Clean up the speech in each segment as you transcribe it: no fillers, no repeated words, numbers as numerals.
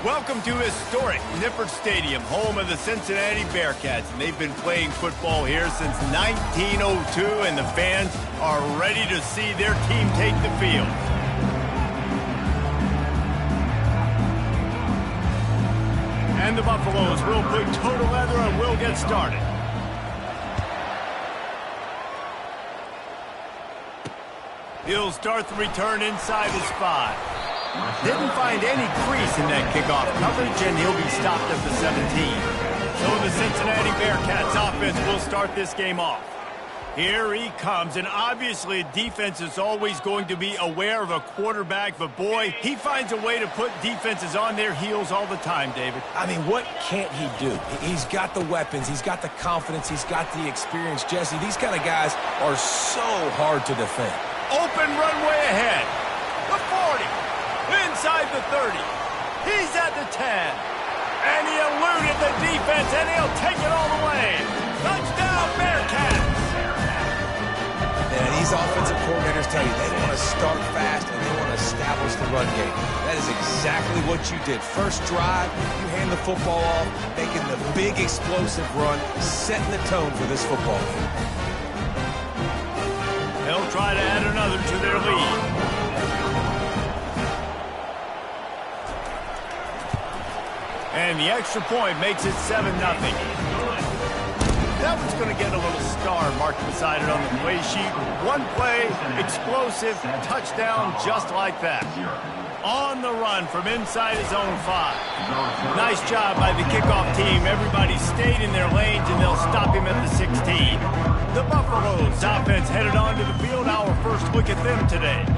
Welcome to historic Nippert Stadium, home of the Cincinnati Bearcats. And they've been playing football here since 1902, and the fans are ready to see their team take the field. And the Buffaloes will put total leather and will get started. He'll start the return inside his 5. Didn't find any crease in that kickoff coverage, and he'll be stopped at the 17. So the Cincinnati Bearcats offense will start this game off. Here he comes, and obviously defense is always going to be aware of a quarterback, but boy, he finds a way to put defenses on their heels all the time, David. I mean, what can't he do? He's got the weapons, he's got the confidence, he's got the experience. Jesse, these kind of guys are so hard to defend. Open runway ahead. The 40. Inside the 30. He's at the 10. And he eluded the defense, and he'll take it all the way. Touchdown, Bearcats! And these offensive coordinators tell you they want to start fast and they want to establish the run game. That is exactly what you did. First drive, you hand the football off, making the big explosive run, setting the tone for this football game. They'll try to add another to their lead. And the extra point makes it 7-0. That one's going to get a little star marked beside it on the play sheet. One play, explosive, touchdown just like that. On the run from inside his own 5. Nice job by the kickoff team. Everybody stayed in their lanes, and they'll stop him at the 16. The Buffaloes offense headed onto the field. Our first look at them today.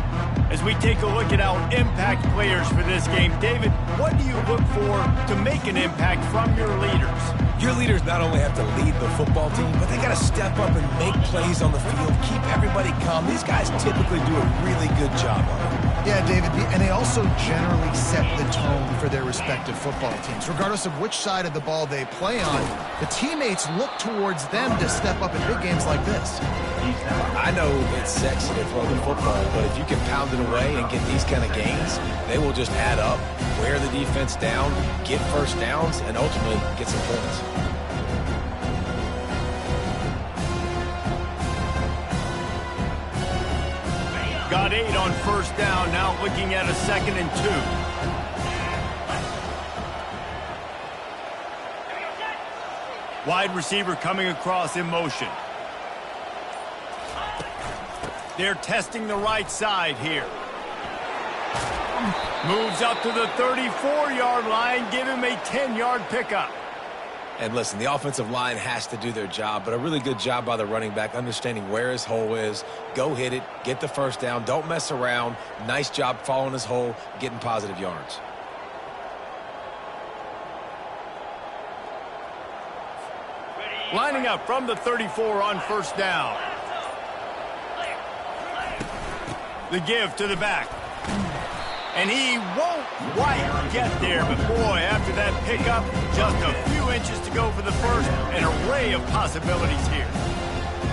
As we take a look at our impact players for this game, David, what do you look for to make an impact from your leaders? Your leaders not only have to lead the football team, but they got to step up and make plays on the field, keep everybody calm. These guys typically do a really good job of it. Yeah, David, and they also generally set the tone for their respective football teams. Regardless of which side of the ball they play on, the teammates look towards them to step up in big games like this. I know it's sexy to throw the football, but if you can pound it away and get these kind of gains, they will just add up, wear the defense down, get first downs, and ultimately get some points. Got 8 on first down, now looking at a 2nd and 2. Wide receiver coming across in motion. They're testing the right side here. Moves up to the 34-yard line, give him a 10-yard pickup. And listen, the offensive line has to do their job, but a really good job by the running back understanding where his hole is. Go hit it, get the first down, don't mess around. Nice job following his hole, getting positive yards. Lining up from the 34 on first down. The give to the back. And he won't quite get there, but boy, after that pickup, just a few inches to go for the first. An array of possibilities here.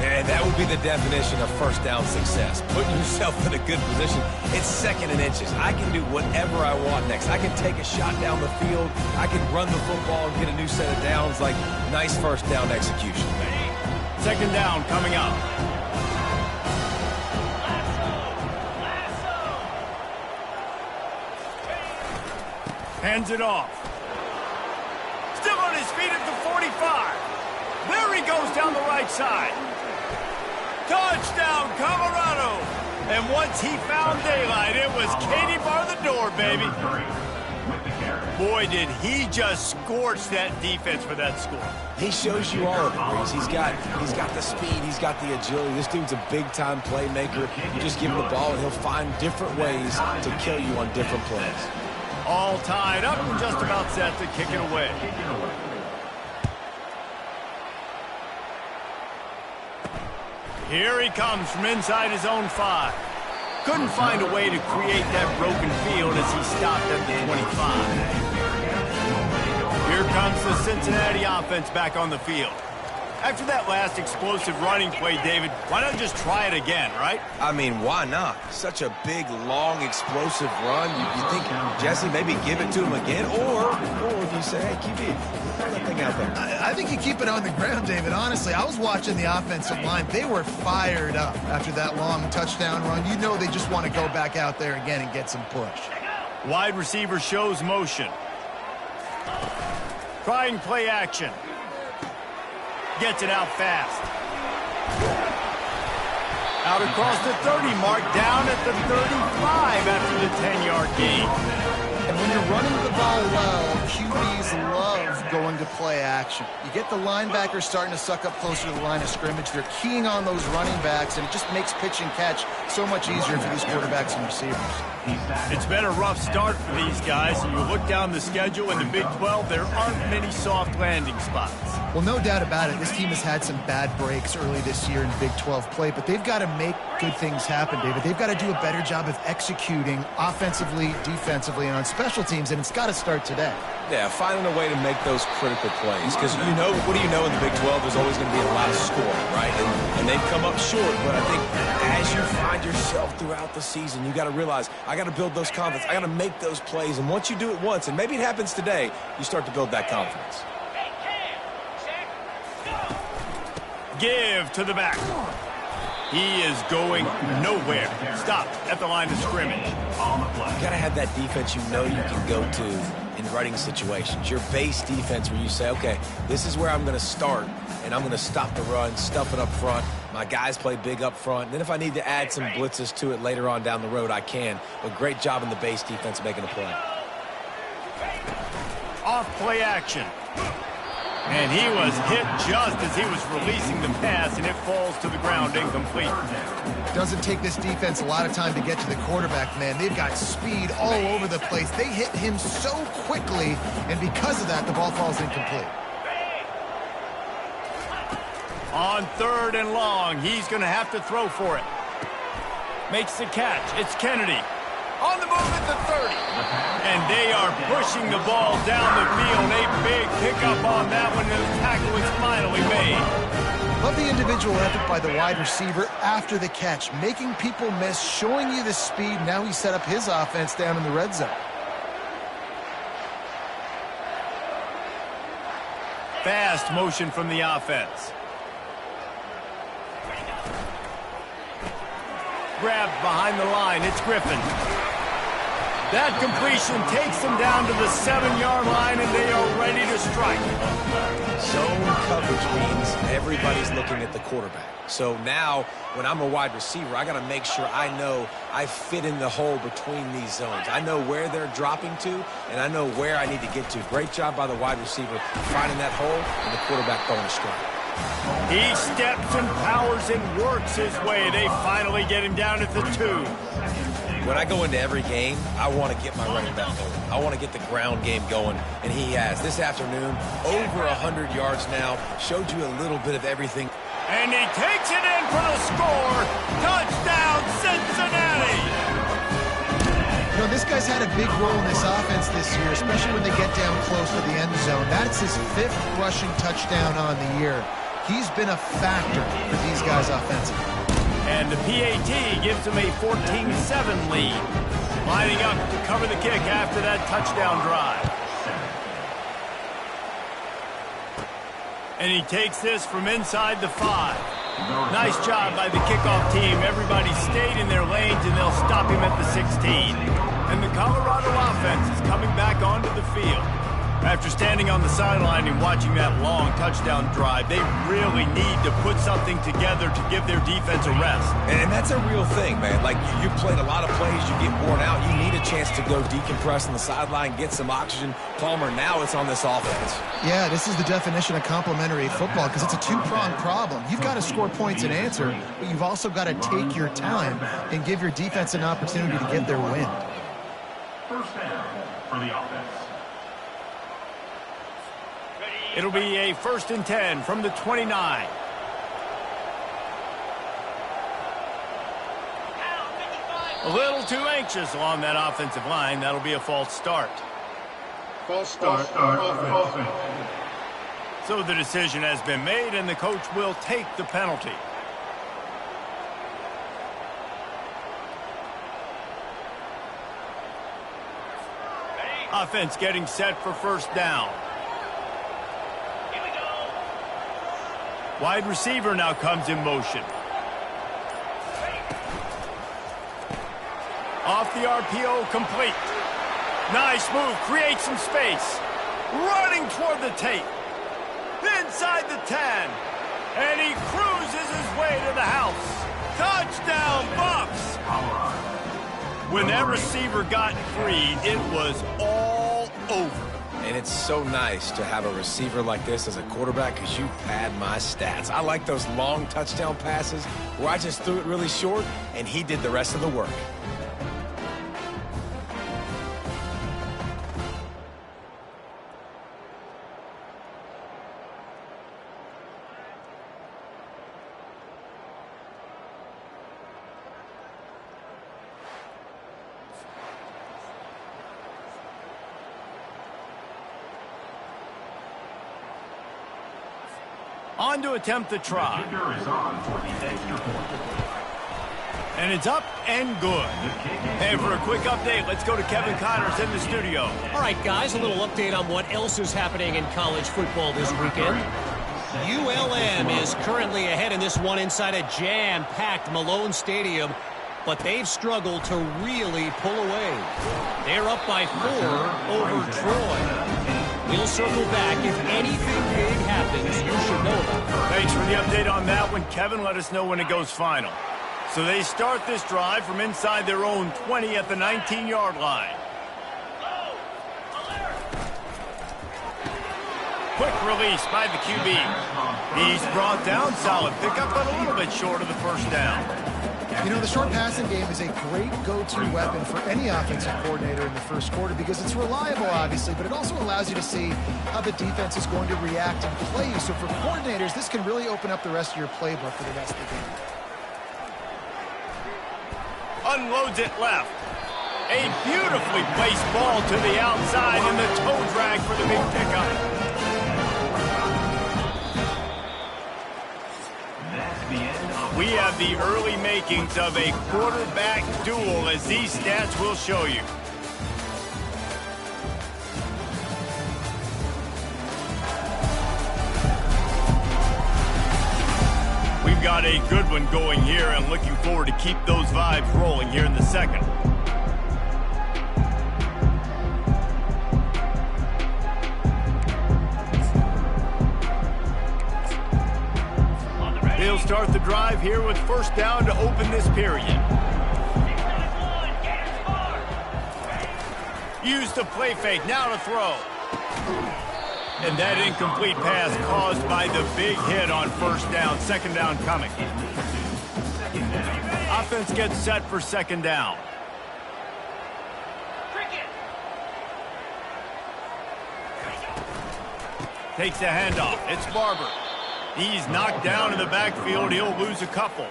And that would be the definition of first down success. Putting yourself in a good position. It's 2nd and inches. I can do whatever I want next. I can take a shot down the field. I can run the football and get a new set of downs. Like, nice first down execution. 2nd down coming up. Hands it off. Still on his feet at the 45. There he goes down the right side. Touchdown, Colorado. And once he found daylight, it was Katie bar the door, baby. Boy, did he just scorch that defense for that score. He shows you all of it, Breeze. He's got the speed, he's got the agility. This dude's a big-time playmaker. You just give him the ball, and he'll find different ways to kill you on different plays. All tied up and just about set to kick it away. Here he comes from inside his own 5. Couldn't find a way to create that broken field as he stopped at the 25. Here comes the Cincinnati offense back on the field. After that last explosive running play, David, why not just try it again, right? I mean, why not? Such a big, long, explosive run. You think, Jesse, maybe give it to him again? Or do you say, hey, QB, throw that thing out there? I think you keep it on the ground, David. Honestly, I was watching the offensive line. They were fired up after that long touchdown run. You know they just want to go back out there again and get some push. Wide receiver shows motion. Trying play action. Gets it out fast. Out across the 30 mark, down at the 35 after the 10-yard gain. And when you're running the ball well, QBs love going to play action. You get the linebackers starting to suck up closer to the line of scrimmage. They're keying on those running backs, and it just makes pitch and catch so much easier for these quarterbacks and receivers. It's been a rough start for these guys, and you look down the schedule in the Big 12, there aren't many soft landing spots. Well, no doubt about it. This team has had some bad breaks early this year in Big 12 play, but they've got to make good things happen, David. They've got to do a better job of executing offensively, defensively, and on special teams, and it's got to start today. Yeah, finding a way to make those critical plays. Because, you know, what do you know in the Big 12? There's always going to be a lot of scoring, right? And they've come up short. But I think as you find yourself throughout the season, you got to realize, I got to build those confidence. I got to make those plays. And once you do it once, and maybe it happens today, you start to build that confidence. Give to the back. He is going nowhere. Stop at the line of scrimmage. You got to have that defense you know you can go to in running situations. Your base defense where you say, okay, this is where I'm going to start, and I'm going to stop the run, stuff it up front. My guys play big up front. Then if I need to add some blitzes to it later on down the road, I can. But great job in the base defense making a play. Off play action. And he was hit just as he was releasing the pass, and it falls to the ground incomplete. Doesn't take this defense a lot of time to get to the quarterback, man. They've got speed all over the place. They hit him so quickly, and because of that, the ball falls incomplete. On 3rd and long, he's going to have to throw for it. Makes the catch. It's Kennedy. On the move at the 30. And they are pushing the ball down the field. A big pickup on that one. The tackle is finally made. Love the individual effort by the wide receiver after the catch. Making people miss, showing you the speed. Now he set up his offense down in the red zone. Fast motion from the offense. Grabbed behind the line. It's Griffin. That completion takes them down to the 7-yard line, and they are ready to strike. Zone coverage means everybody's looking at the quarterback. So now, when I'm a wide receiver, I got to make sure I know I fit in the hole between these zones. I know where they're dropping to, and I know where I need to get to. Great job by the wide receiver finding that hole, and the quarterback going to strike. He steps and powers and works his way. They finally get him down at the 2. When I go into every game, I want to get my running back going. I want to get the ground game going, and he has. This afternoon, over 100 yards now, showed you a little bit of everything. And he takes it in for the score. Touchdown, Cincinnati! You know, this guy's had a big role in this offense this year, especially when they get down close to the end zone. That's his 5th rushing touchdown on the year. He's been a factor for these guys offensively. And the PAT gives him a 14-7 lead. Lining up to cover the kick after that touchdown drive. And he takes this from inside the 5. Nice job by the kickoff team. Everybody stayed in their lanes, and they'll stop him at the 16. And the Colorado offense is coming back onto the field. After standing on the sideline and watching that long touchdown drive, they really need to put something together to give their defense a rest. And that's a real thing, man. Like, you played a lot of plays, you get worn out. You need a chance to go decompress on the sideline, get some oxygen. Palmer, now it's on this offense. Yeah, this is the definition of complementary football because it's a two-pronged problem. You've got to score points and answer, but you've also got to take your time and give your defense an opportunity to get their win. First down for the offense. It'll be a 1st and 10 from the 29. A little too anxious along that offensive line. That'll be a false start. False start. Offense. So the decision has been made, and the coach will take the penalty. Offense getting set for first down. Here we go. Wide receiver now comes in motion. Off the RPO, complete. Nice move, creates some space. Running toward the tape. Inside the 10. And he cruises his way to the house. Touchdown, Bucs! When that receiver got free, it was all over. And it's so nice to have a receiver like this as a quarterback because you pad my stats. I like those long touchdown passes where I just threw it really short and he did the rest of the work. On to attempt the try. And it's up and good. Hey, for a quick update, let's go to Kevin Connors in the studio. All right, guys, a little update on what else is happening in college football this weekend. ULM is currently ahead in this one inside a jam-packed Malone Stadium, but they've struggled to really pull away. They're up by 4 over Troy. We'll circle back. If anything big happens, you should know about it. Thanks for the update on that one, Kevin. Let us know when it goes final. So they start this drive from inside their own 20 at the 19-yard line. Quick release by the QB. He's brought down, solid pickup, but a little bit short of the first down. You know, the short passing game is a great go-to weapon for any offensive coordinator in the first quarter because it's reliable, obviously, but it also allows you to see how the defense is going to react and play you. So for coordinators, this can really open up the rest of your playbook for the rest of the game. Unloads it left. A beautifully placed ball to the outside and the toe drag for the big pickup. We have the early makings of a quarterback duel, as these stats will show you. We've got a good one going here, and looking forward to keep those vibes rolling here in the second. They'll start the drive here with first down to open this period. Use the play fake, now to throw. And that incomplete pass caused by the big hit on first down. Second down coming. Offense gets set for second down. Takes the handoff. It's Barber. He's knocked down in the backfield. He'll lose a couple.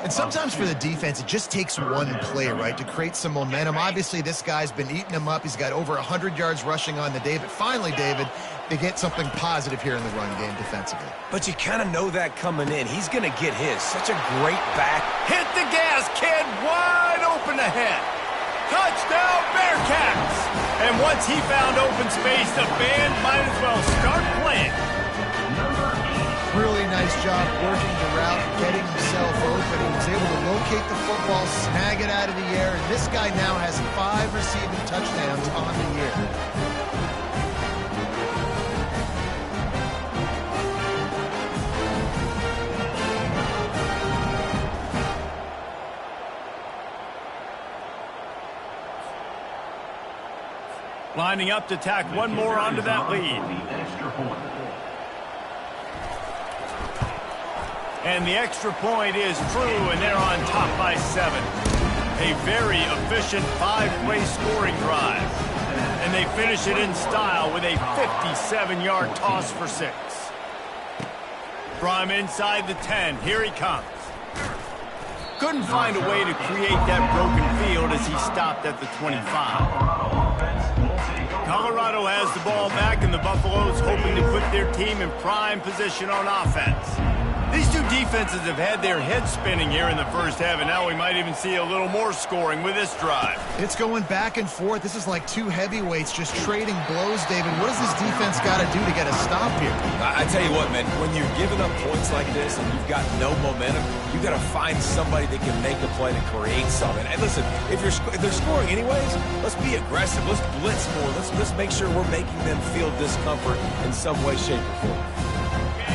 And sometimes for the defense, it just takes one play, right, to create some momentum. Obviously, this guy's been eating them up. He's got over 100 yards rushing on the day. But finally, David, they get something positive here in the run game defensively. But you kind of know that coming in. He's going to get his. Such a great back. Hit the gas, kid. Wide open ahead. Touchdown, Bearcats. And once he found open space, the band might as well start playing. Really nice job working the route, getting himself open. He was able to locate the football, snag it out of the air, and this guy now has 5 receiving touchdowns on the year. Lining up to tack one more onto that lead. And the extra point is true, and they're on top by 7. A very efficient 5-play scoring drive. And they finish it in style with a 57-yard toss for 6. From inside the 10, here he comes. Couldn't find a way to create that broken field as he stopped at the 25. Colorado has the ball back, and the Buffaloes hoping to put their team in prime position on offense. These two defenses have had their heads spinning here in the first half, and now we might even see a little more scoring with this drive. It's going back and forth. This is like two heavyweights just trading blows, David. What does this defense got to do to get a stop here? I tell you what, man, when you're giving up points like this and you've got no momentum, you got to find somebody that can make a play to create something. And listen, if they're scoring anyways, let's be aggressive. Let's blitz more. Let's make sure we're making them feel discomfort in some way, shape, or form.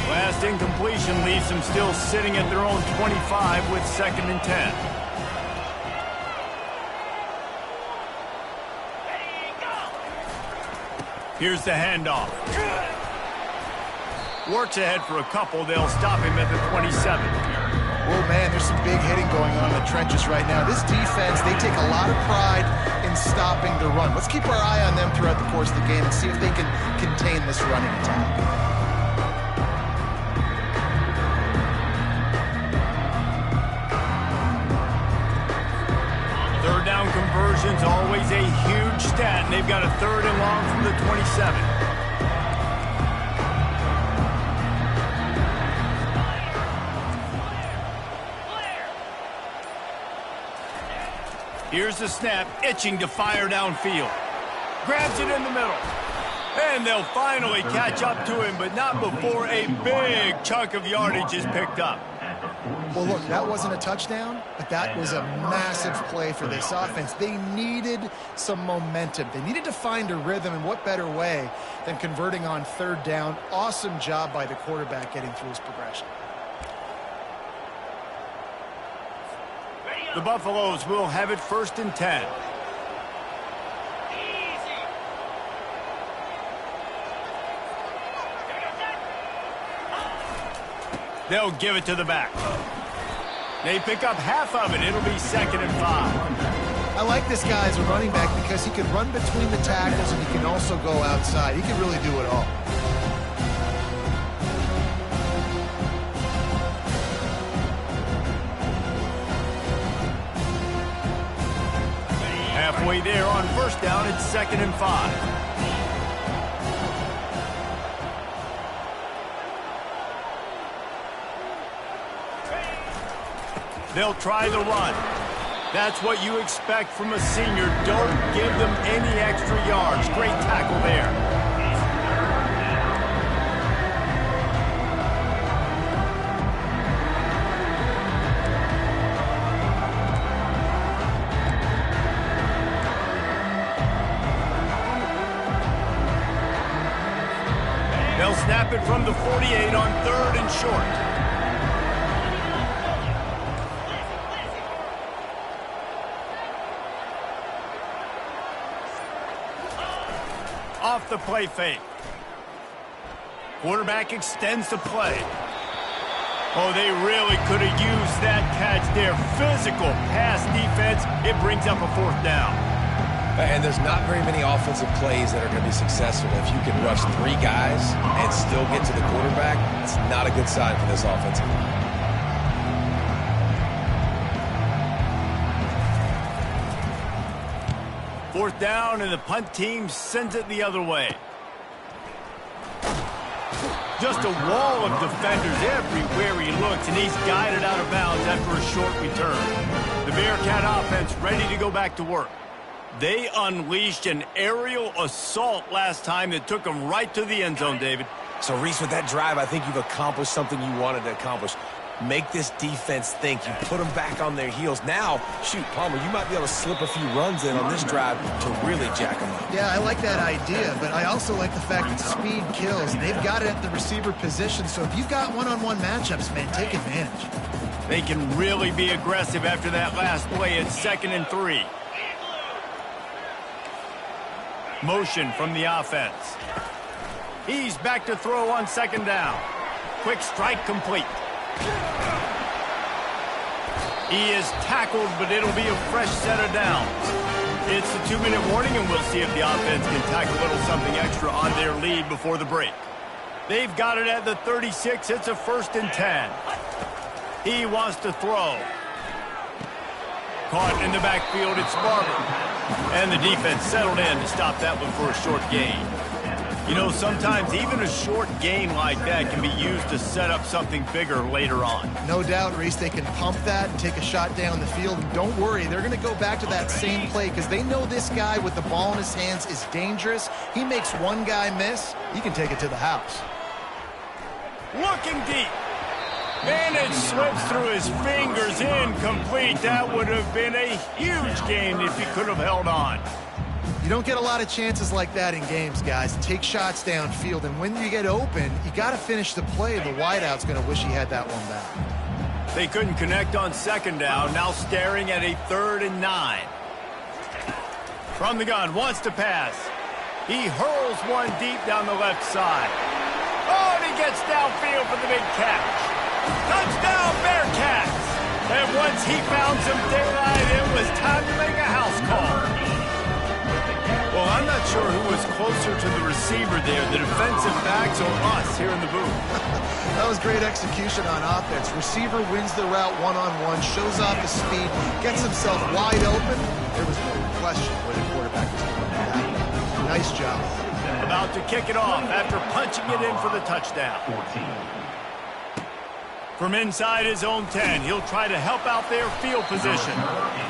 Last incompletion leaves them still sitting at their own 25 with 2nd and 10. Here's the handoff. Works ahead for a couple. They'll stop him at the 27. Oh, man, there's some big hitting going on in the trenches right now. This defense, they take a lot of pride in stopping the run. Let's keep our eye on them throughout the course of the game and see if they can contain this running attack. Third down conversion's always a huge stat, and they've got a 3rd and long from the 27. Here's the snap, itching to fire downfield. Grabs it in the middle. And they'll finally catch up to him, but not before a big chunk of yardage is picked up. Well, look, that wasn't a touchdown, but that was a massive play for this offense. They needed some momentum. They needed to find a rhythm, and what better way than converting on 3rd down. Awesome job by the quarterback getting through his progression. The Buffaloes will have it 1st and 10. They'll give it to the back. They pick up half of it. It'll be 2nd and 5. I like this guy as a running back because he can run between the tackles and he can also go outside. He can really do it all. Halfway there on 1st down, it's 2nd and 5. They'll try the run. That's what you expect from a senior. Don't give them any extra yards. Great tackle there. They'll snap it from the 48 on 3rd and short. Off the play fake. Quarterback extends the play. Oh, they really could have used that catch there. Physical pass defense. It brings up a 4th down. And there's not very many offensive plays that are going to be successful if you can rush 3 guys and still get to the quarterback. It's not a good sign for this offensive line. 4th down, and the punt team sends it the other way. Just a wall of defenders everywhere he looks, and he's guided out of bounds after a short return. The Bearcat offense ready to go back to work. They unleashed an aerial assault last time that took them right to the end zone, David. So, Reese, with that drive, I think you've accomplished something you wanted to accomplish. Make this defense think. You put them back on their heels. Now, shoot, Palmer, you might be able to slip a few runs in on this drive to really jack them up. Yeah, I like that idea, but I also like the fact that speed kills. They've got it at the receiver position, so if you've got one-on-one matchups, man, take advantage. They can really be aggressive after that last play. It's 2nd and 3. Motion from the offense. He's back to throw on 2nd down. Quick strike complete. He is tackled, but it'll be a fresh set of downs. It's a 2-minute warning, and we'll see if the offense can tack a little something extra on their lead before the break. They've got it at the 36. It's a 1st and 10. He wants to throw. Caught in the backfield, it's Barber. And the defense settled in to stop that one for a short gain. You know, sometimes even a short gain like that can be used to set up something bigger later on. No doubt, Reese, they can pump that and take a shot down the field. And don't worry, they're going to go back to that same play because they know this guy with the ball in his hands is dangerous. He makes one guy miss, he can take it to the house. Looking deep. And it slips through his fingers, incomplete. That would have been a huge gain if he could have held on. You don't get a lot of chances like that in games, guys. Take shots downfield, and when you get open, you got to finish the play. The wideout's going to wish he had that one back. They couldn't connect on second down, now staring at a 3rd and 9. From the gun, wants to pass. He hurls one deep down the left side. Oh, and he gets downfield for the big catch. Touchdown, Bearcats! And once he found some daylight, it was time to make a house call. Well, I'm not sure who was closer to the receiver there, the defensive backs or us here in the booth. That was great execution on offense. Receiver wins the route one-on-one, shows off his speed, gets himself wide open. There was no question where the quarterback was going. Nice job. About to kick it off after punching it in for the touchdown. From inside his own 10, he'll try to help out their field position.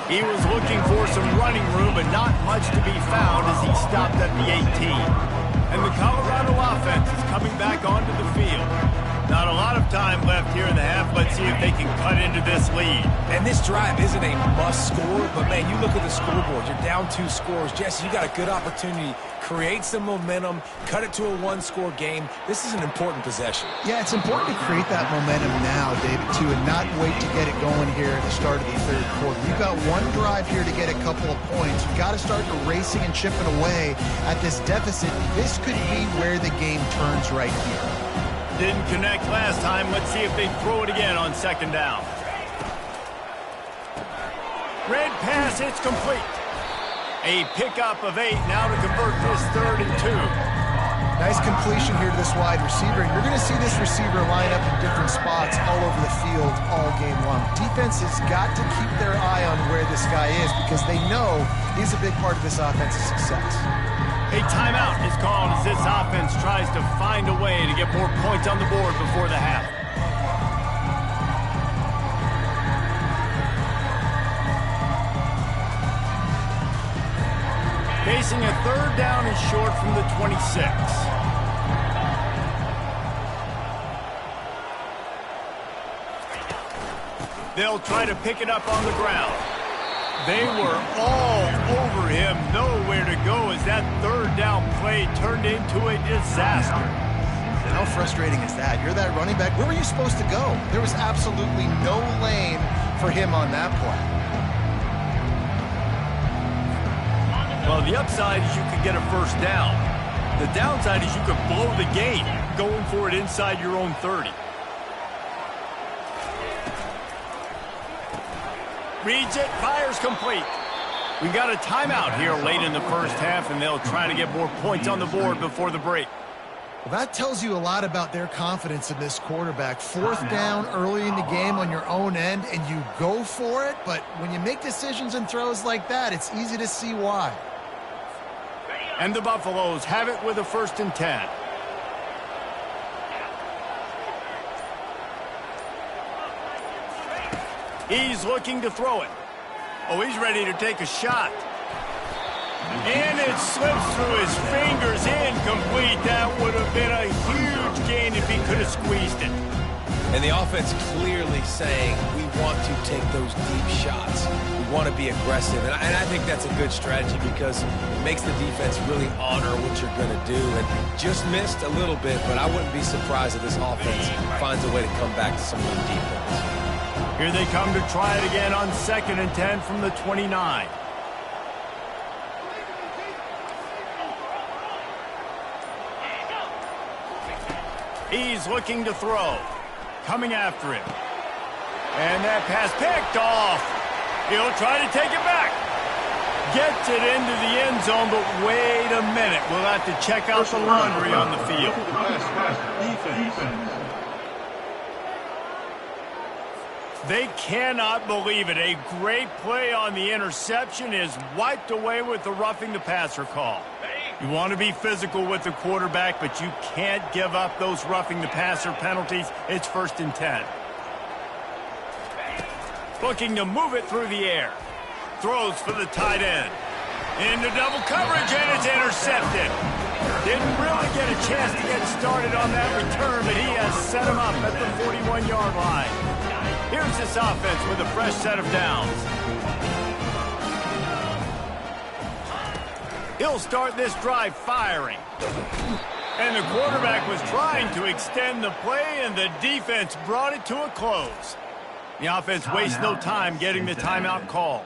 He was looking for some running room, but not much to be found as he stopped at the 18. And the Colorado offense is coming back onto the field. Not a lot of time left here in the half. Let's see if they can cut into this lead. And this drive isn't a must score, but man, you look at the scoreboard. You're down 2 scores. Jesse, you got a good opportunity. Create some momentum, cut it to a 1-score game. This is an important possession. Yeah, it's important to create that momentum now, David, too, and not wait to get it going here at the start of the 3rd quarter. You've got one drive here to get a couple of points. You've got to start racing and chipping away at this deficit. This could be where the game turns right here. Didn't connect last time. Let's see if they throw it again on second down. Red pass, it's complete. A pickup of 8 now to convert this 3rd and 2. Nice completion here to this wide receiver. And you're going to see this receiver line up in different spots all over the field all game long. Defense has got to keep their eye on where this guy is because they know he's a big part of this offense's success. A timeout is called as this offense tries to find a way to get more points on the board before the half. Facing a 3rd down and short from the 26. They'll try to pick it up on the ground. They were all over him, nowhere to go as that 3rd down play turned into a disaster. How frustrating is that? You're that running back. Where were you supposed to go? There was absolutely no lane for him on that play. Well, the upside is you could get a 1st down. The downside is you could blow the game going for it inside your own 30. Reads it, fires complete. We've got a timeout here late in the 1st half, and they'll try to get more points on the board before the break. Well, that tells you a lot about their confidence in this quarterback. 4th down early in the game on your own end, and you go for it. But when you make decisions and throws like that, it's easy to see why. And the Buffaloes have it with a 1st and 10. He's looking to throw it. Oh, he's ready to take a shot. And it slips through his fingers, incomplete. That would have been a huge gain if he could have squeezed it. And the offense clearly saying, we want to take those deep shots. We want to be aggressive. And I think that's a good strategy because it makes the defense really honor what you're going to do. And just missed a little bit, but I wouldn't be surprised if this offense finds a way to come back to some of the defense. Here they come to try it again on 2nd and 10 from the 29. He's looking to throw. Coming after him. And that pass picked off. He'll try to take it back. Gets it into the end zone, but wait a minute. We'll have to check out the laundry on the field. They cannot believe it. A great play on the interception is wiped away with the roughing the passer call. You want to be physical with the quarterback, but you can't give up those roughing the passer penalties. It's 1st and 10. Looking to move it through the air. Throws for the tight end. Into double coverage, and it's intercepted. Didn't really get a chance to get started on that return, but he has set him up at the 41-yard line. Here's this offense with a fresh set of downs. He'll start this drive firing. And the quarterback was trying to extend the play, and the defense brought it to a close. The offense wastes no time getting the timeout called.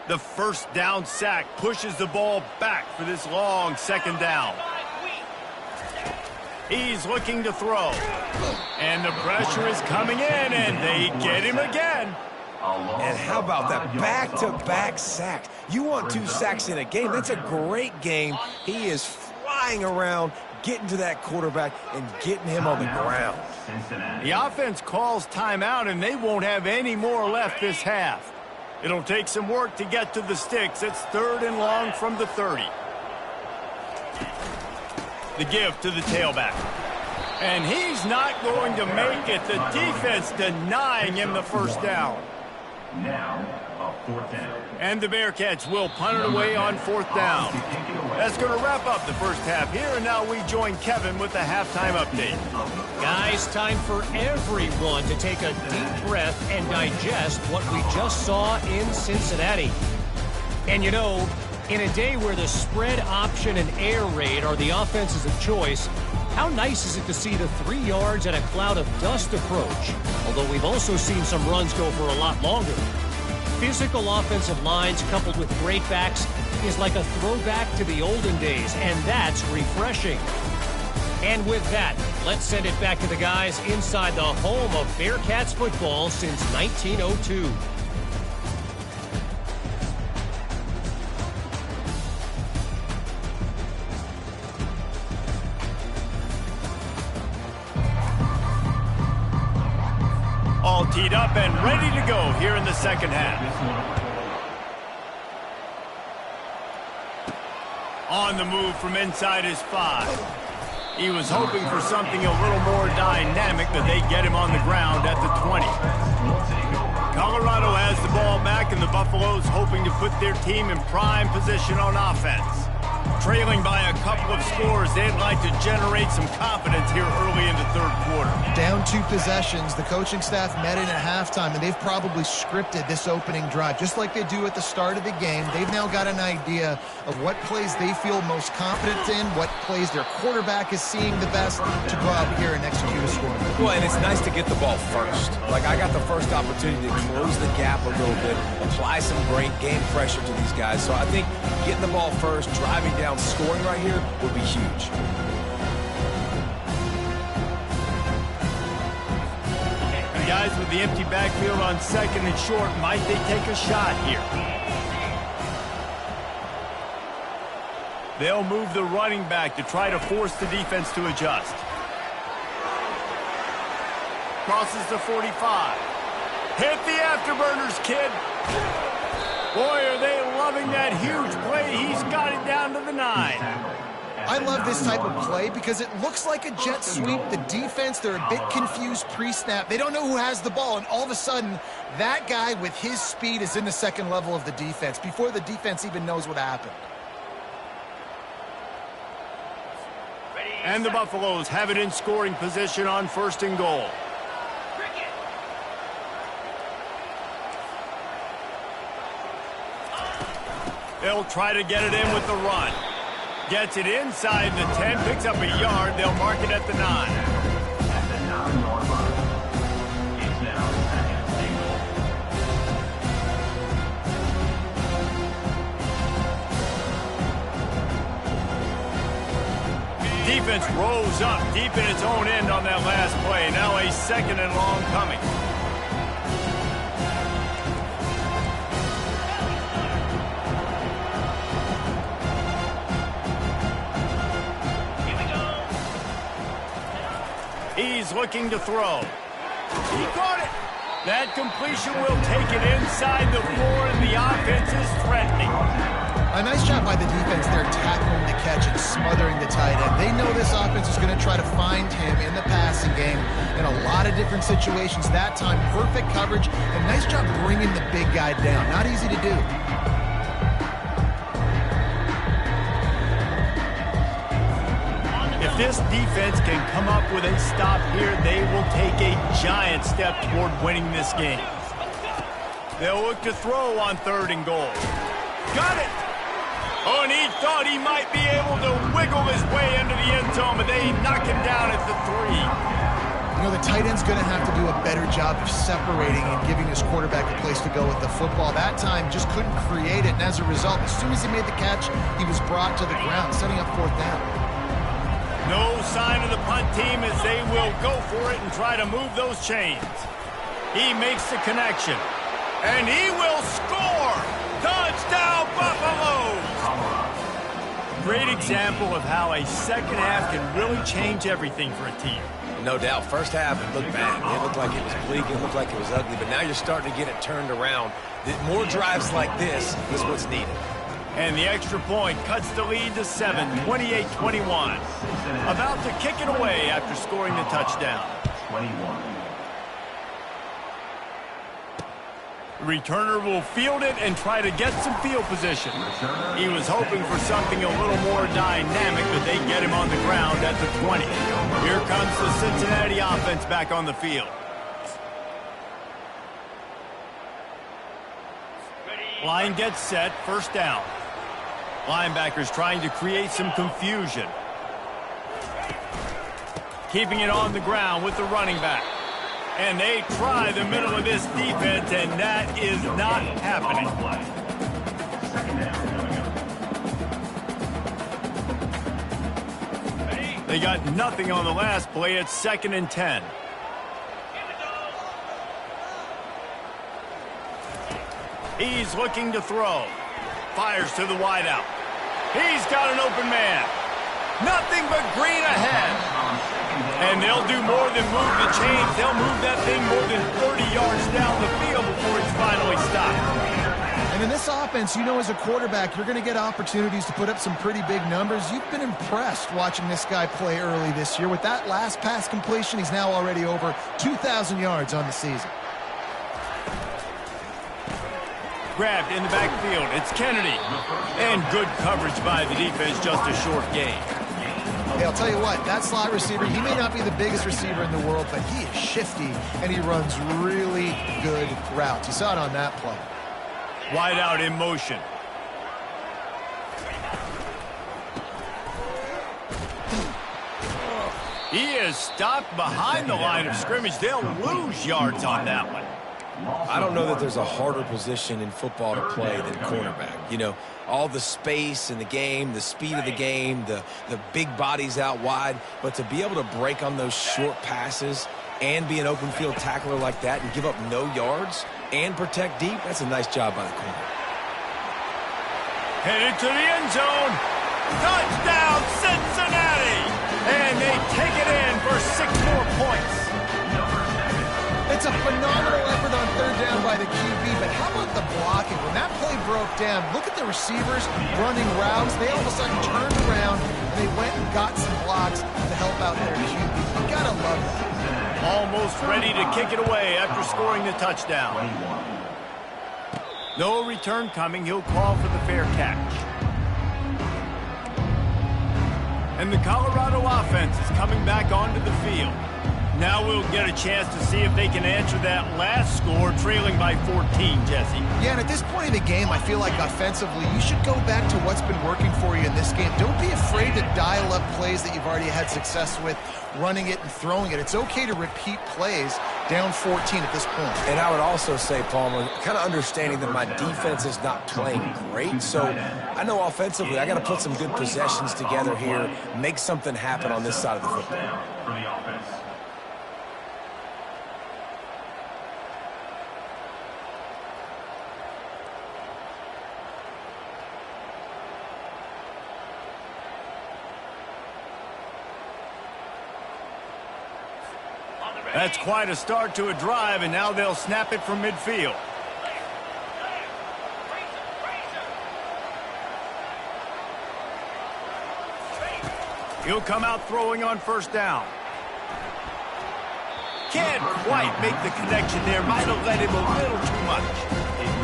The first down sack pushes the ball back for this long 2nd down. He's looking to throw. And the pressure is coming in, and they get him again. And how about that back-to-back sack? You want 2 sacks in a game. That's a great game. He is flying around, getting to that quarterback and getting him on the ground. The offense calls timeout, and they won't have any more left this half. It'll take some work to get to the sticks. It's 3rd and long from the 30. The give to the tailback. And he's not going to make it. The defense denying him the 1st down. Now, a 4th down. And the Bearcats will punt it away on 4th down. That's going to wrap up the first half here, and now we join Kevin with the halftime update. Guys, time for everyone to take a deep breath and digest what we just saw in Cincinnati. And you know, in a day where the spread option and air raid are the offenses of choice, how nice is it to see the 3 yards and a cloud of dust approach? Although we've also seen some runs go for a lot longer. Physical offensive lines coupled with great backs is like a throwback to the olden days, and that's refreshing. And with that, let's send it back to the guys inside the home of Bearcats football since 1902. All teed up and ready to go here in the 2nd half. On the move from inside his 5. He was hoping for something a little more dynamic, but they get him on the ground at the 20. Colorado has the ball back, and the Buffaloes hoping to put their team in prime position on offense. Trailing by a couple of scores, they'd like to generate some confidence here early in the 3rd quarter. Down 2 possessions, the coaching staff met in at halftime, and they've probably scripted this opening drive. Just like they do at the start of the game, they've now got an idea of what plays they feel most confident in, what plays their quarterback is seeing the best to go out here and execute a score. Well, and it's nice to get the ball first. Like, I got the first opportunity to close the gap a little bit, apply some great game pressure to these guys. So I think getting the ball first, driving down, scoring right here would be huge. The guys with the empty backfield on 2nd and short, might they take a shot here? They'll move the running back to try to force the defense to adjust. Crosses the 45. Hit the afterburners, kid. Boy, are they loving that huge play. He's got it down to the 9. I love this type of play because it looks like a jet sweep. The defense, they're a bit confused pre-snap. They don't know who has the ball, and all of a sudden, that guy with his speed is in the 2nd level of the defense before the defense even knows what happened. And the Buffaloes have it in scoring position on 1st and goal. They'll try to get it in with the run. Gets it inside the 10, picks up a yard. They'll mark it at the 9. At the 9-yard line. It's now 2nd and goal. Defense rose up deep in its own end on that last play. Now a 2nd and long coming. He's looking to throw. He caught it. That completion will take it inside the 4, and the offense is threatening. A nice job by the defense there, tackling the catch and smothering the tight end. They know this offense is going to try to find him in the passing game in a lot of different situations. That time, perfect coverage, and nice job bringing the big guy down. Not easy to do. If this defense can come up with a stop here, they will take a giant step toward winning this game. They'll look to throw on 3rd and goal. Got it! Oh, and he thought he might be able to wiggle his way into the end zone, but they knock him down at the 3. You know, the tight end's going to have to do a better job of separating and giving his quarterback a place to go with the football. That time just couldn't create it, and as a result, as soon as he made the catch, he was brought to the ground, setting up 4th down. No sign of the punt team as they will go for it and try to move those chains. He makes the connection, and he will score! Touchdown, Buffaloes! Great example of how a second half can really change everything for a team. No doubt. First half, it looked bad. It looked like it was bleak. It looked like it was ugly. But now you're starting to get it turned around. More drives like this is what's needed. And the extra point cuts the lead to 7, 28-21. About to kick it away after scoring the touchdown. 21. Returner will field it and try to get some field position. He was hoping for something a little more dynamic, but they get him on the ground at the 20. Here comes the Cincinnati offense back on the field. Line gets set, 1st down. Linebackers trying to create some confusion. Keeping it on the ground with the running back. And they try the middle of this defense, and that is not happening. They got nothing on the last play. It's 2nd and 10. He's looking to throw. Fires to the wideout. He's got an open man. Nothing but green ahead. And they'll do more than move the chains. They'll move that thing more than 30 yards down the field before it's finally stopped. And in this offense, you know, as a quarterback, you're going to get opportunities to put up some pretty big numbers. You've been impressed watching this guy play early this year. With that last pass completion, he's now already over 2,000 yards on the season. Grabbed in the backfield. It's Kennedy. And good coverage by the defense, just a short gain. Hey, I'll tell you what, that slot receiver, he may not be the biggest receiver in the world, but he is shifty, and he runs really good routes. You saw it on that play. Wide out in motion. He is stopped behind the line of scrimmage. They'll lose yards on that one. I don't know that there's a harder position in football to play than cornerback. You know, all the space in the game, the speed of the game, the big bodies out wide. But to be able to break on those short passes and be an open field tackler like that and give up no yards and protect deep, that's a nice job by the corner. Headed to the end zone. Touchdown, Cincinnati! And they take it in for 6 more points. It's a phenomenal effort on 3rd down by the QB, but how about the blocking? When that play broke down, look at the receivers running routes. They all of a sudden turned around, and they went and got some blocks to help out their QB. You gotta love that. Almost ready to kick it away after scoring the touchdown. No return coming. He'll call for the fair catch. And the Colorado offense is coming back onto the field. Now we'll get a chance to see if they can answer that last score, trailing by 14, Jesse. Yeah, and at this point in the game, I feel like offensively, you should go back to what's been working for you in this game. Don't be afraid to dial up plays that you've already had success with, running it and throwing it. It's okay to repeat plays down 14 at this point. And I would also say, Palmer, kind of understanding that my defense is not playing great. So I know offensively I got to put some good possessions together here, make something happen on this side of the football. For the offense. That's quite a start to a drive, and now they'll snap it from midfield. He'll come out throwing on first down. Can't quite make the connection there. Might have let him a little too much.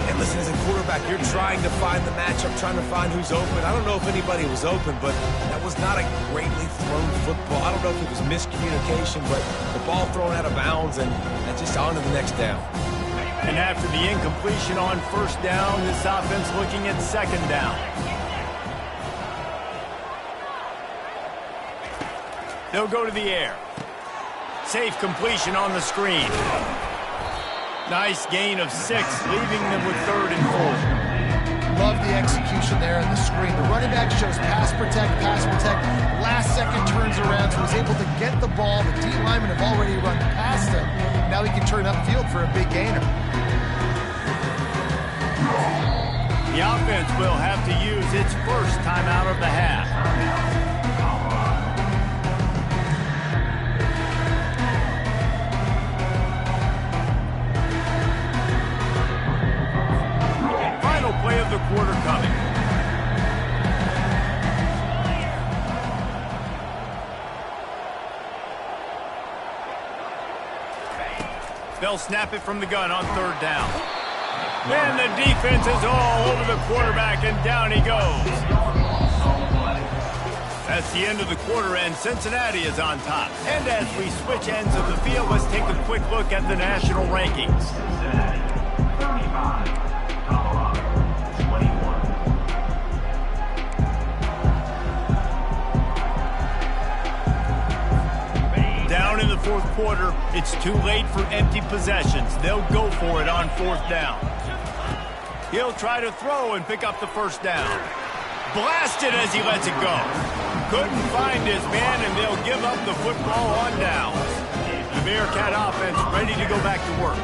And listen, as a quarterback, you're trying to find the matchup, trying to find who's open. I don't know if anybody was open, but that was not a greatly thrown football. I don't know if it was miscommunication, but the ball thrown out of bounds and just on to the next down. And after the incompletion on first down, this offense looking at second down. They'll go to the air. Safe completion on the screen. Nice gain of 6, leaving them with 3rd and 4. Love the execution there on the screen. The running back shows pass protect. Last second turns around, so he's able to get the ball. The D linemen have already run past him. Now he can turn upfield for a big gainer. The offense will have to use its first timeout of the half. Play of the quarter coming. They'll snap it from the gun on 3rd down. And the defense is all over the quarterback, and down he goes. That's the end of the quarter, and Cincinnati is on top. And as we switch ends of the field, let's take a quick look at the national rankings. Down in the 4th quarter, it's too late for empty possessions. They'll go for it on 4th down. He'll try to throw and pick up the first down. Blasted as he lets it go. Couldn't find his man, and they'll give up the football on down. The Bearcat offense ready to go back to work.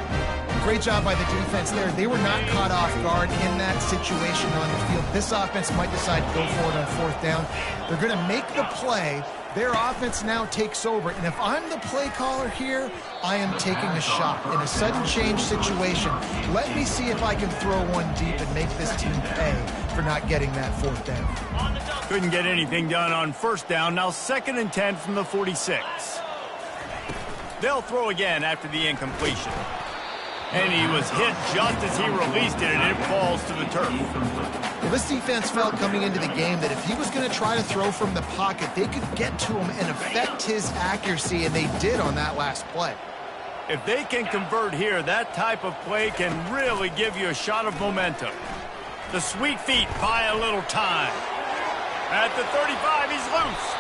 Great job by the defense there. They were not caught off guard in that situation on the field. This offense might decide to go for it on 4th down. They're going to make the play. Their offense now takes over. And if I'm the play caller here, I am taking a shot. In a sudden change situation, let me see if I can throw one deep and make this team pay for not getting that 4th down. Couldn't get anything done on first down. Now 2nd and 10 from the 46. They'll throw again after the incompletion. And he was hit just as he released it, and it falls to the turf. Well, this defense felt coming into the game that if he was going to try to throw from the pocket, they could get to him and affect his accuracy, and they did on that last play. If they can convert here, that type of play can really give you a shot of momentum. The sweet feet buy a little time. At the 35, he's loose.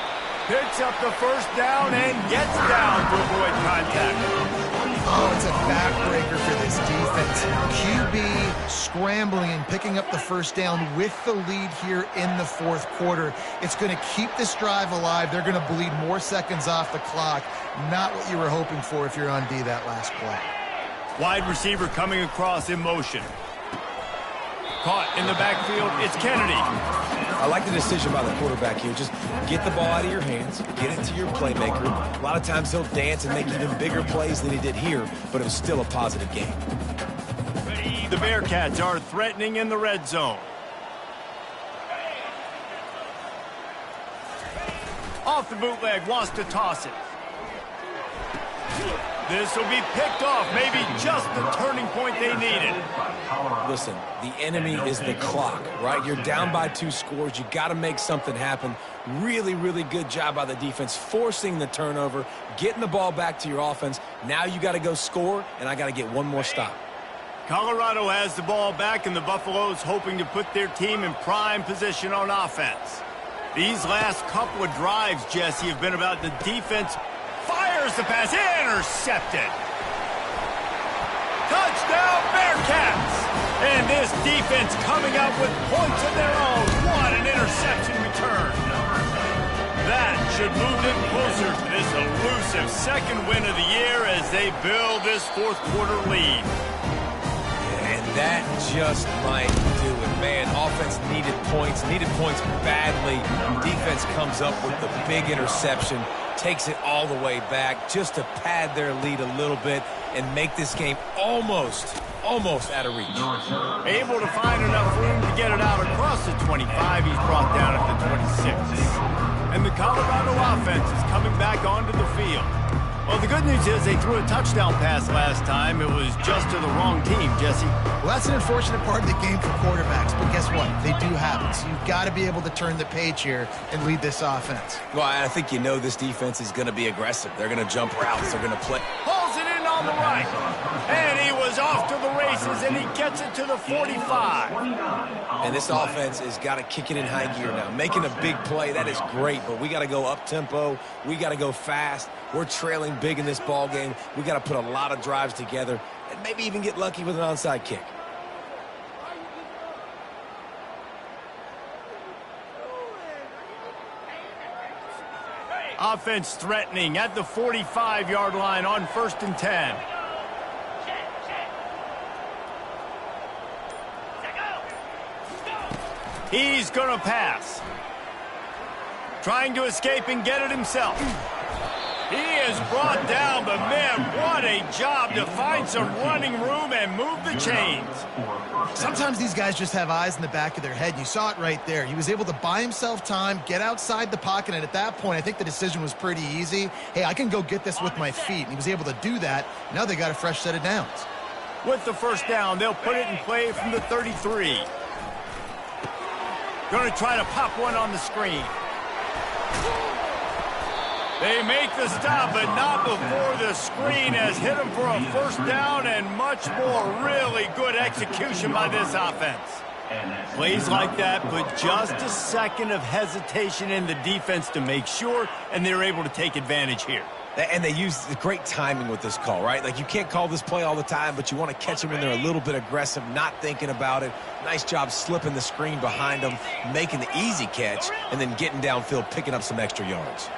Picks up the first down and gets down to avoid contact. Oh, it's a backbreaker for this defense. QB scrambling and picking up the first down with the lead here in the 4th quarter. It's going to keep this drive alive. They're going to bleed more seconds off the clock. Not what you were hoping for if you're on D that last play. Wide receiver coming across in motion. Caught in the backfield, it's Kennedy. I like the decision by the quarterback here. Just get the ball out of your hands, get it to your playmaker. A lot of times he'll dance and make even bigger plays than he did here, but it was still a positive game. The Bearcats are threatening in the red zone. Off the bootleg, wants to toss it. This will be picked off, maybe just the turning point they needed. Listen, the enemy is the clock, right? You're down by 2 scores. You got to make something happen. Really, really good job by the defense, forcing the turnover, getting the ball back to your offense. Now you got to go score, and I got to get one more stop. Colorado has the ball back, and the Buffaloes hoping to put their team in prime position on offense. These last couple of drives, Jesse, have been about the defense. Fires the pass, intercepted. Touchdown, Bearcats! And this defense coming up with points of their own. What an interception return. That should move them closer to this elusive 2nd win of the year as they build this 4th quarter lead. And that just might do it, man. Offense needed points badly. Defense comes up with the big interception takes it all the way back just to pad their lead a little bit and make this game almost out of reach. Able to find enough room to get it out across the 25. He's brought down at the 26. And the Colorado offense is coming back onto the field. Well, the good news is they threw a touchdown pass last time. It was just to the wrong team, Jesse. Well, that's an unfortunate part of the game for quarterbacks, but guess what? They do happen. So you've got to be able to turn the page here and lead this offense. Well, I think you know this defense is going to be aggressive. They're going to jump routes. They're going to play. Pulls it in on the right. And he was off to the races, and he gets it to the 45. And this offense has got to kick it in high gear now. Making a big play, that is great, but we got to go up-tempo. We got to go fast. We're trailing big in this ball game. We got to put a lot of drives together and maybe even get lucky with an onside kick. Offense threatening at the 45-yard line on 1st and 10. He's going to pass. Trying to escape and get it himself. He is brought down, but man, what a job to find some running room and move the chains. Sometimes these guys just have eyes in the back of their head. You saw it right there. He was able to buy himself time, get outside the pocket, and at that point, I think the decision was pretty easy. Hey, I can go get this with my feet. And he was able to do that. Now they got a fresh set of downs. With the first down, they'll put it in play from the 33. Going to try to pop one on the screen. They make the stop, but not before the screen has hit them for a first down and much more really good execution by this offense. Plays like that, but just a second of hesitation in the defense to make sure, and they're able to take advantage here. And they use the great timing with this call, right? Like, you can't call this play all the time, but you want to catch them when they're a little bit aggressive, not thinking about it. Nice job slipping the screen behind them, making the easy catch, and then getting downfield, picking up some extra yards.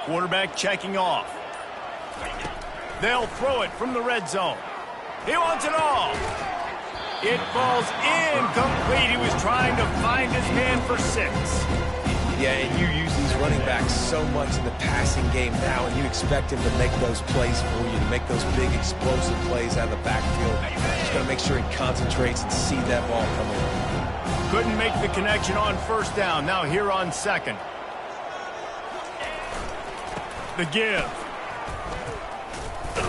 Quarterback checking off. They'll throw it from the red zone. He wants it all. It falls incomplete. He was trying to find his man for 6. Yeah, and you use these running backs so much in the passing game now, and you expect him to make those plays for you, to make those big explosive plays out of the backfield. Just got to make sure he concentrates and see that ball coming. Couldn't make the connection on first down. Now here on second. The give.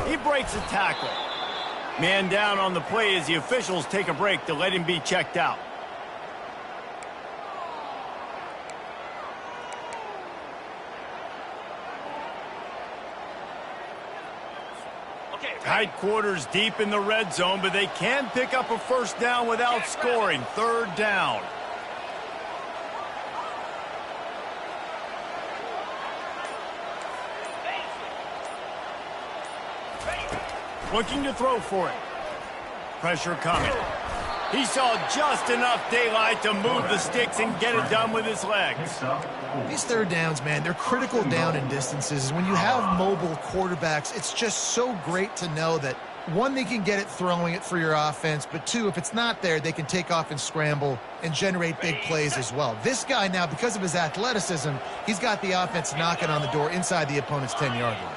He breaks a tackle. Man down on the play as the officials take a break to let him be checked out. Tight quarters deep in the red zone, but they can pick up a first down without scoring. 3rd down. Looking to throw for it. Pressure coming. He saw just enough daylight to move the sticks and get it done with his legs. These 3rd downs, man, they're critical down in distances. When you have mobile quarterbacks, it's just so great to know that, 1, they can get it throwing it for your offense, but 2, if it's not there, they can take off and scramble and generate big plays as well. This guy now, because of his athleticism, he's got the offense knocking on the door inside the opponent's 10-yard line.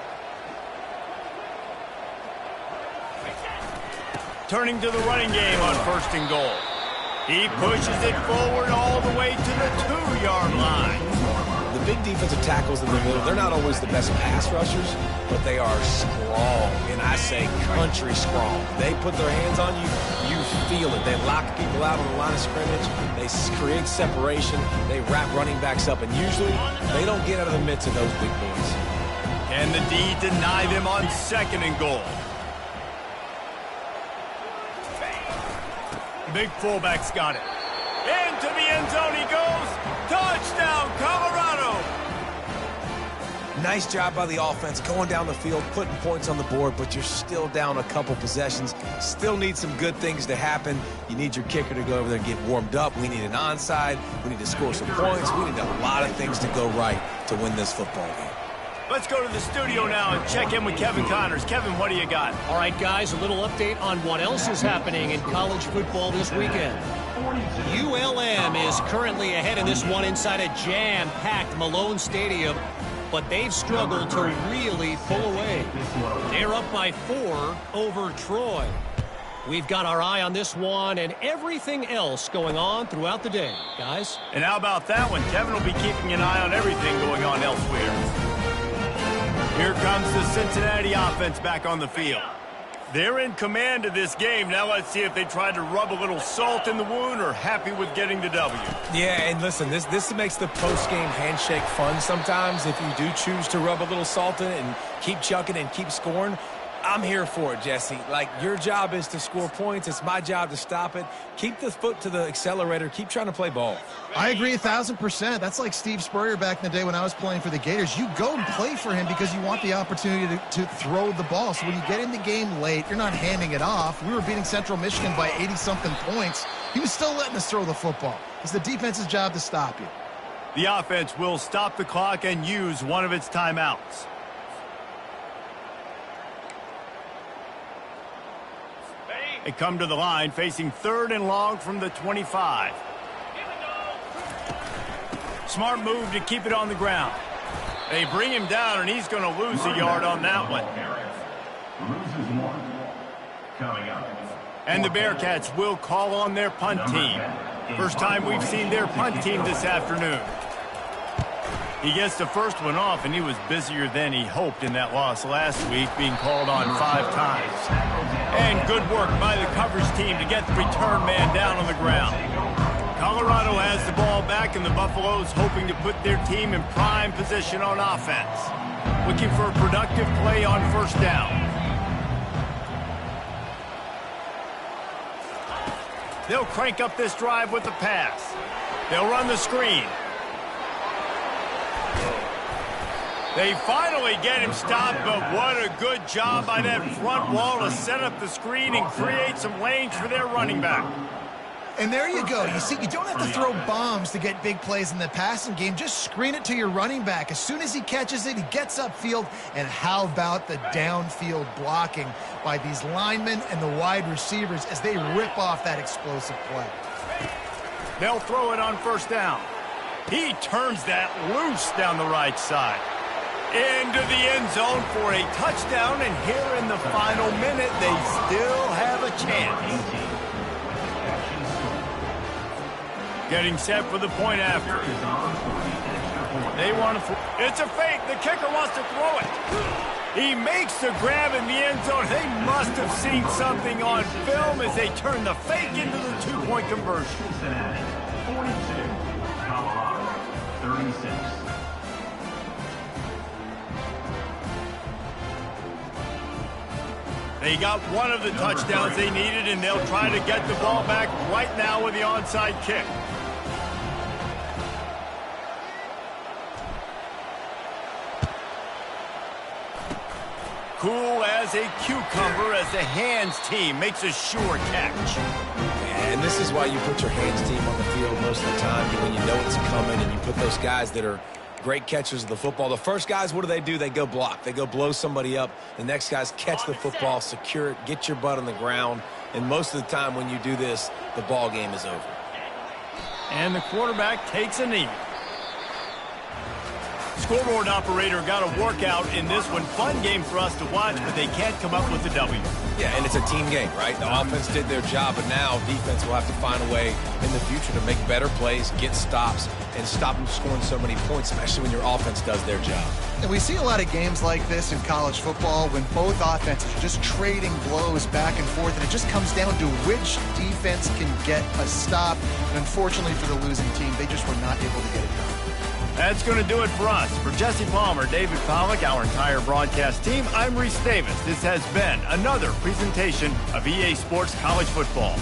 Turning to the running game on 1st and goal. He pushes it forward all the way to the 2-yard line. The big defensive tackles in the middle, they're not always the best pass rushers, but they are strong, and I say country strong. They put their hands on you, you feel it. They lock people out on the line of scrimmage. They create separation. They wrap running backs up, and usually they don't get out of the midst of those big boys. And the D deny them on 2nd and goal. Big fullback's got it. Into the end zone he goes. Touchdown, Colorado. Nice job by the offense going down the field, putting points on the board, but you're still down a couple possessions. Still need some good things to happen. You need your kicker to go over there and get warmed up. We need an onside. We need to score some points. We need a lot of things to go right to win this football game. Let's go to the studio now and check in with Kevin Connors. Kevin, what do you got? All right, guys, a little update on what else is happening in college football this weekend. ULM is is currently ahead in this one inside a jam-packed Malone Stadium, but they've struggled to really pull away. They're up by 4 over Troy. We've got our eye on this one and everything else going on throughout the day, guys. And how about that one? Kevin will be keeping an eye on everything going on elsewhere. Here comes the Cincinnati offense back on the field. They're in command of this game. Now let's see if they try to rub a little salt in the wound or happy with getting the W. Yeah, and listen, this makes the post-game handshake fun sometimes if you do choose to rub a little salt in it and keep chucking and keep scoring. I'm here for it, Jesse. Like, your job is to score points. It's my job to stop it. Keep the foot to the accelerator. Keep trying to play ball. I agree 1,000%. That's like Steve Spurrier back in the day when I was playing for the Gators. You go and play for him because you want the opportunity to throw the ball. So when you get in the game late, you're not handing it off. We were beating Central Michigan by 80-something points. He was still letting us throw the football. It's the defense's job to stop you. The offense will stop the clock and use one of its timeouts. They come to the line facing 3rd and long from the 25. Smart move to keep it on the ground. They bring him down, and he's going to lose a yard on that one. And the Bearcats will call on their punt team. First time we've seen their punt team this afternoon. He gets the first one off, and he was busier than he hoped in that loss last week, being called on 5 times. And good work by the coverage team to get the return man down on the ground. Colorado has the ball back, and the Buffaloes hoping to put their team in prime position on offense. Looking for a productive play on first down. They'll crank up this drive with the pass. They'll run the screen. They finally get him stopped, but what a good job by that front wall to set up the screen and create some lanes for their running back. And there you go. You see, you don't have to throw bombs to get big plays in the passing game. Just screen it to your running back. As soon as he catches it, he gets upfield. And how about the downfield blocking by these linemen and the wide receivers as they rip off that explosive play? They'll throw it on first down. He turns that loose down the right side. Into the end zone for a touchdown, and here in the final minute, they still have a chance. Getting set for the point after. They want to. It's a fake. The kicker wants to throw it. He makes the grab in the end zone. They must have seen something on film as they turn the fake into the 2-point conversion. Cincinnati, 42. Colorado, 36. They got one of the touchdowns they needed, and they'll try to get the ball back right now with the onside kick. Cool as a cucumber as the hands team makes a sure catch. And this is why you put your hands team on the field most of the time, when you know it's coming, and you put those guys that are great catchers of the football. The first guys, what do? They go block. They go blow somebody up. The next guys catch the football, secure it, get your butt on the ground. And most of the time when you do this, the ball game is over. And the quarterback takes a knee. Scoreboard operator got a workout in this one. Fun game for us to watch, but they can't come up with the W. Yeah, and it's a team game, right? The offense did their job, but now defense will have to find a way in the future to make better plays, get stops, and stop them scoring so many points, especially when your offense does their job. And we see a lot of games like this in college football when both offenses are just trading blows back and forth, and it just comes down to which defense can get a stop. And unfortunately for the losing team, they just were not able to get it done. That's going to do it for us. For Jesse Palmer, David Pollack, our entire broadcast team, I'm Reese Davis. This has been another presentation of EA Sports College Football.